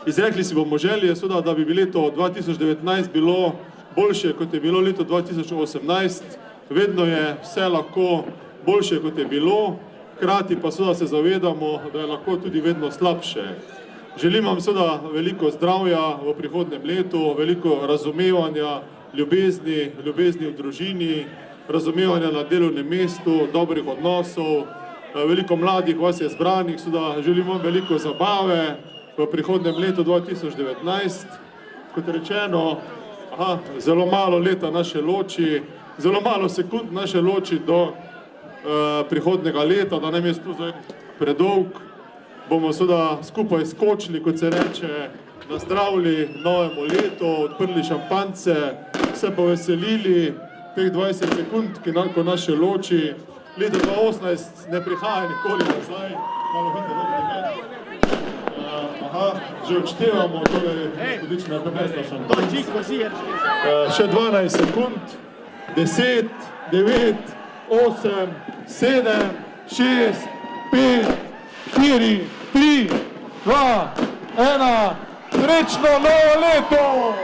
Izrekli si bomo želje, seveda, da bi leto 2019 bilo boljše, kot je bilo leto 2018. Vedno je vse lahko boljše, kot je bilo, hkrati pa seveda se zavedamo, da je lahko tudi vedno slabše. Želim vam seveda veliko zdravja v prihodnjem letu, veliko razumevanja, ljubezni v družini, razumevanja na delovnem mestu, dobrih odnosov, veliko mladih vas je zbranih, seveda želim vam veliko zabave v prihodnjem letu 2019. Kot rečeno, zelo malo leta naše loči, zelo malo sekund naše loči do prihodnega leta, da nam je tu zdaj predolg. Bomo seveda skupaj skočili, kot se reče, nazdravili novemu letu, odprli šampance, se poveselili teh 20 sekund, ki ko naše loči. Leto 2018 ne prihaja nikoli nazaj. Malo vidite, že odštevamo, torej gospodična premesta šampance. Še 12 sekund. 10, 9, 8, 7, 6, 5, 4, 3, 2, 1. Srečno novo leto!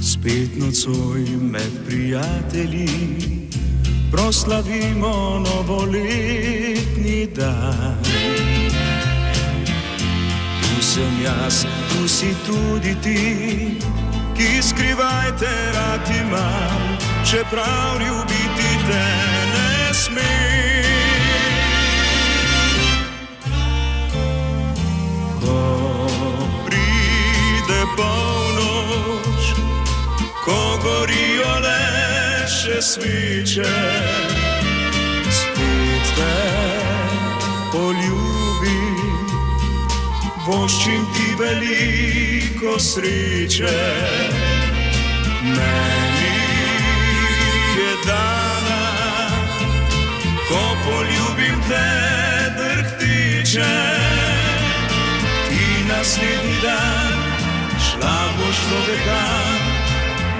Spet nocoj med prijatelji proslavimo novoletni dan. Tu sem jaz, tu si tudi ti, ki skrivaj te rad imam, čeprav ljubiti te ne smem. Ko pride polnoč, ko gorijo le še sviče, spet te poljubim, voščim ti veliko sreče. Meni je dana, ko poljubim te drhtiče, ti naslednji dan šla boš do veka,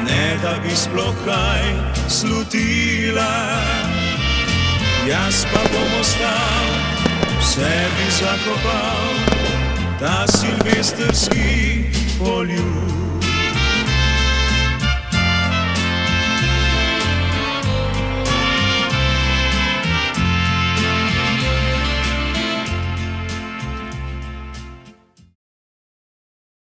ne da bi sploh kaj slutila. Jaz pa bom ostal, v sebi zakopal ta silvestrski poljub.